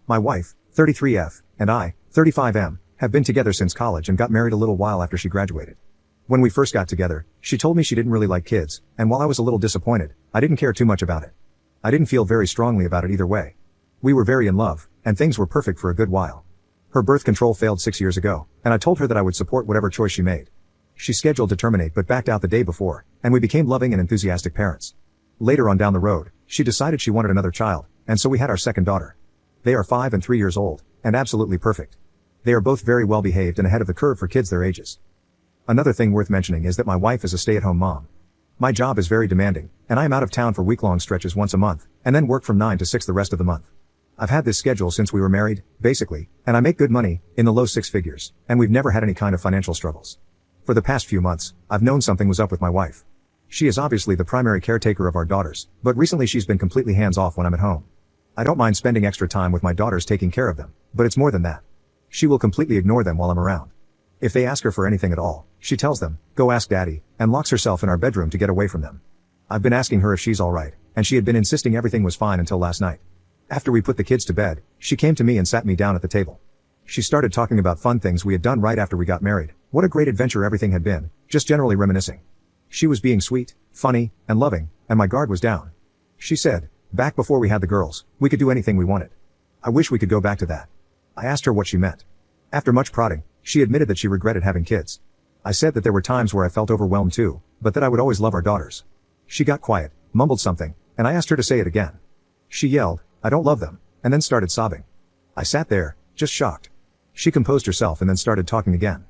My wife, 33F, and I, 35M, have been together since college and got married a little while after she graduated. When we first got together, she told me she didn't really like kids, and while I was a little disappointed, I didn't care too much about it. I didn't feel very strongly about it either way. We were very in love, and things were perfect for a good while. Her birth control failed 6 years ago, and I told her that I would support whatever choice she made. She scheduled to terminate but backed out the day before, and we became loving and enthusiastic parents. Later on down the road, she decided she wanted another child, and so we had our second daughter. They are 5 and 3 years old, and absolutely perfect. They are both very well behaved and ahead of the curve for kids their ages. Another thing worth mentioning is that my wife is a stay-at-home mom. My job is very demanding, and I am out of town for week-long stretches once a month, and then work from 9 to 6 the rest of the month. I've had this schedule since we were married, basically, and I make good money, in the low 6 figures, and we've never had any kind of financial struggles. For the past few months, I've known something was up with my wife. She is obviously the primary caretaker of our daughters, but recently she's been completely hands-off when I'm at home. I don't mind spending extra time with my daughters taking care of them, but it's more than that. She will completely ignore them while I'm around. If they ask her for anything at all, she tells them, "Go ask Daddy," and locks herself in our bedroom to get away from them. I've been asking her if she's alright, and she had been insisting everything was fine until last night. After we put the kids to bed, she came to me and sat me down at the table. She started talking about fun things we had done right after we got married, what a great adventure everything had been, just generally reminiscing. She was being sweet, funny, and loving, and my guard was down. She said, "Back before we had the girls, we could do anything we wanted. I wish we could go back to that." I asked her what she meant. After much prodding, she admitted that she regretted having kids. I said that there were times where I felt overwhelmed too, but that I would always love our daughters. She got quiet, mumbled something, and I asked her to say it again. She yelled, "I don't love them," and then started sobbing. I sat there, just shocked. She composed herself and then started talking again.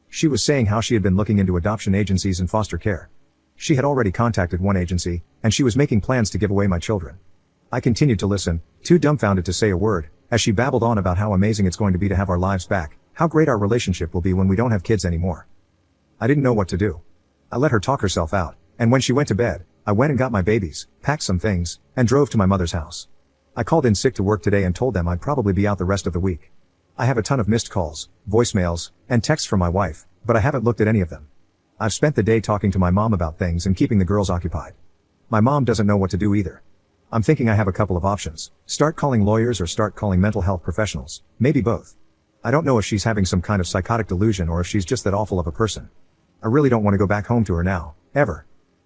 She was saying how she had been looking into adoption agencies and foster care. She had already contacted one agency, and she was making plans to give away my children. I continued to listen, too dumbfounded to say a word, as she babbled on about how amazing it's going to be to have our lives back, how great our relationship will be when we don't have kids anymore. I didn't know what to do. I let her talk herself out, and when she went to bed, I went and got my babies, packed some things, and drove to my mother's house. I called in sick to work today and told them I'd probably be out the rest of the week. I have a ton of missed calls, voicemails, and texts from my wife, but I haven't looked at any of them. I've spent the day talking to my mom about things and keeping the girls occupied. My mom doesn't know what to do either. I'm thinking I have a couple of options. Start calling lawyers or start calling mental health professionals, maybe both. I don't know if she's having some kind of psychotic delusion or if she's just that awful of a person. I really don't want to go back home to her now, ever.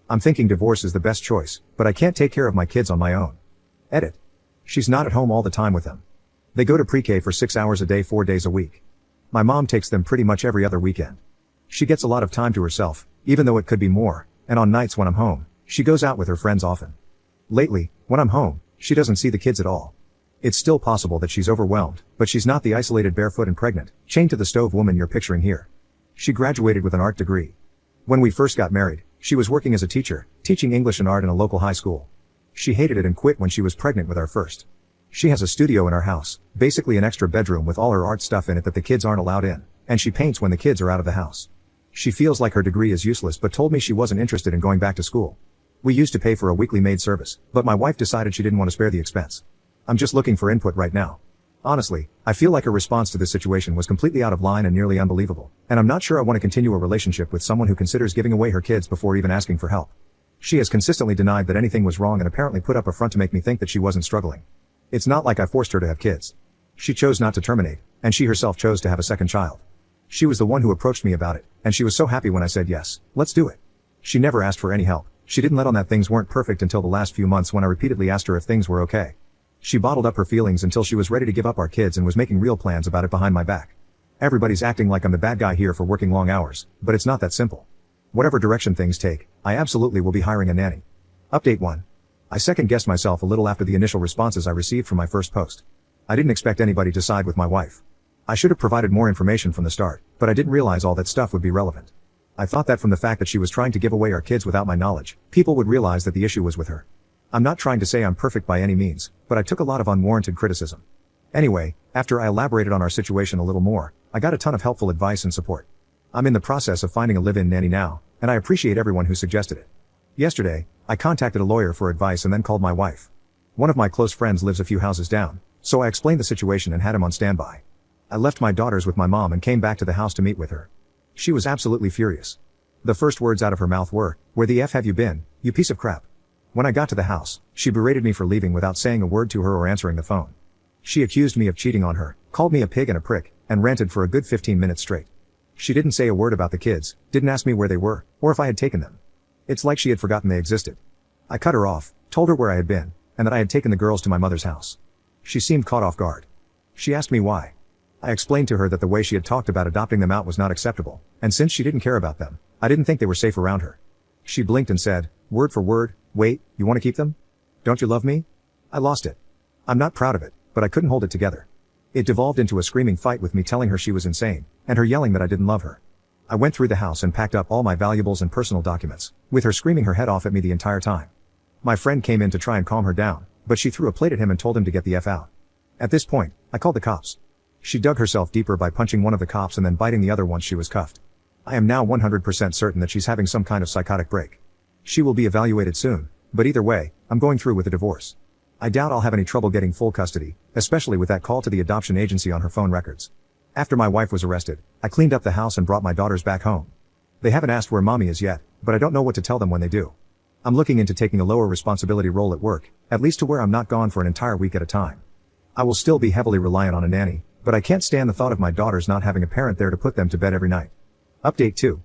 I'm thinking divorce is the best choice, but I can't take care of my kids on my own. Edit. She's not at home all the time with them. They go to pre-K for 6 hours a day 4 days a week. My mom takes them pretty much every other weekend. She gets a lot of time to herself, even though it could be more, and on nights when I'm home, she goes out with her friends often. Lately, when I'm home, she doesn't see the kids at all. It's still possible that she's overwhelmed, but she's not the isolated barefoot and pregnant, chained to the stove woman you're picturing here. She graduated with an art degree. When we first got married, she was working as a teacher, teaching English and art in a local high school. She hated it and quit when she was pregnant with our first. She has a studio in our house, basically an extra bedroom with all her art stuff in it that the kids aren't allowed in, and she paints when the kids are out of the house. She feels like her degree is useless but told me she wasn't interested in going back to school. We used to pay for a weekly maid service, but my wife decided she didn't want to spare the expense. I'm just looking for input right now. Honestly, I feel like her response to this situation was completely out of line and nearly unbelievable, and I'm not sure I want to continue a relationship with someone who considers giving away her kids before even asking for help. She has consistently denied that anything was wrong and apparently put up a front to make me think that she wasn't struggling. It's not like I forced her to have kids. She chose not to terminate, and she herself chose to have a second child. She was the one who approached me about it, and she was so happy when I said yes, let's do it. She never asked for any help. She didn't let on that things weren't perfect until the last few months when I repeatedly asked her if things were okay. She bottled up her feelings until she was ready to give up our kids and was making real plans about it behind my back. Everybody's acting like I'm the bad guy here for working long hours, but it's not that simple. Whatever direction things take, I absolutely will be hiring a nanny. Update 1. I second-guessed myself a little after the initial responses I received from my first post. I didn't expect anybody to side with my wife. I should have provided more information from the start, but I didn't realize all that stuff would be relevant. I thought that from the fact that she was trying to give away our kids without my knowledge, people would realize that the issue was with her. I'm not trying to say I'm perfect by any means, but I took a lot of unwarranted criticism. Anyway, after I elaborated on our situation a little more, I got a ton of helpful advice and support. I'm in the process of finding a live-in nanny now, and I appreciate everyone who suggested it. Yesterday, I contacted a lawyer for advice and then called my wife. One of my close friends lives a few houses down, so I explained the situation and had him on standby. I left my daughters with my mom and came back to the house to meet with her. She was absolutely furious. The first words out of her mouth were, "Where the F have you been, you piece of crap?" When I got to the house, she berated me for leaving without saying a word to her or answering the phone. She accused me of cheating on her, called me a pig and a prick, and ranted for a good 15 minutes straight. She didn't say a word about the kids, didn't ask me where they were, or if I had taken them. It's like she had forgotten they existed. I cut her off, told her where I had been, and that I had taken the girls to my mother's house. She seemed caught off guard. She asked me why. I explained to her that the way she had talked about adopting them out was not acceptable, and since she didn't care about them, I didn't think they were safe around her. She blinked and said, word for word, wait, you want to keep them? Don't you love me? I lost it. I'm not proud of it, but I couldn't hold it together. It devolved into a screaming fight with me telling her she was insane, and her yelling that I didn't love her. I went through the house and packed up all my valuables and personal documents, with her screaming her head off at me the entire time. My friend came in to try and calm her down, but she threw a plate at him and told him to get the F out. At this point, I called the cops. She dug herself deeper by punching one of the cops and then biting the other once she was cuffed. I am now 100% certain that she's having some kind of psychotic break. She will be evaluated soon, but either way, I'm going through with a divorce. I doubt I'll have any trouble getting full custody, especially with that call to the adoption agency on her phone records. After my wife was arrested, I cleaned up the house and brought my daughters back home. They haven't asked where mommy is yet, but I don't know what to tell them when they do. I'm looking into taking a lower responsibility role at work, at least to where I'm not gone for an entire week at a time. I will still be heavily reliant on a nanny, but I can't stand the thought of my daughters not having a parent there to put them to bed every night. Update 2.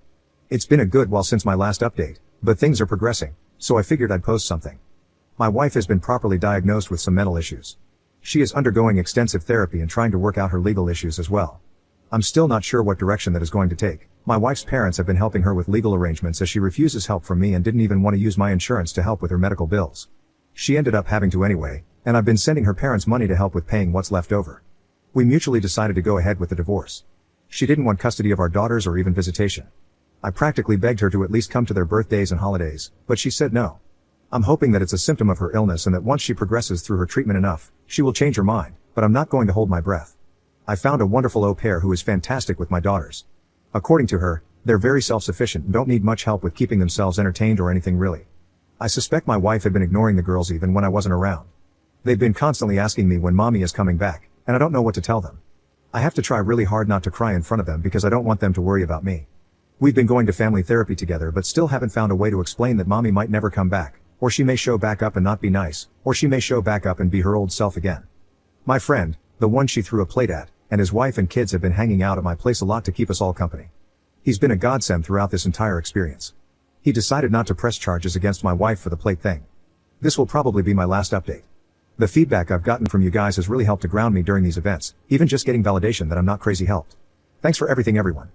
It's been a good while since my last update, but things are progressing, so I figured I'd post something. My wife has been properly diagnosed with some mental issues. She is undergoing extensive therapy and trying to work out her legal issues as well. I'm still not sure what direction that is going to take. My wife's parents have been helping her with legal arrangements as she refuses help from me and didn't even want to use my insurance to help with her medical bills. She ended up having to anyway, and I've been sending her parents money to help with paying what's left over. We mutually decided to go ahead with the divorce. She didn't want custody of our daughters or even visitation. I practically begged her to at least come to their birthdays and holidays, but she said no. I'm hoping that it's a symptom of her illness and that once she progresses through her treatment enough, she will change her mind, but I'm not going to hold my breath. I found a wonderful au pair who is fantastic with my daughters. According to her, they're very self-sufficient and don't need much help with keeping themselves entertained or anything really. I suspect my wife had been ignoring the girls even when I wasn't around. They've been constantly asking me when mommy is coming back, and I don't know what to tell them. I have to try really hard not to cry in front of them because I don't want them to worry about me. We've been going to family therapy together but still haven't found a way to explain that mommy might never come back, or she may show back up and not be nice, or she may show back up and be her old self again. My friend, the one she threw a plate at, and his wife and kids have been hanging out at my place a lot to keep us all company. He's been a godsend throughout this entire experience. He decided not to press charges against my wife for the plate thing. This will probably be my last update. The feedback I've gotten from you guys has really helped to ground me during these events, even just getting validation that I'm not crazy helped. Thanks for everything everyone.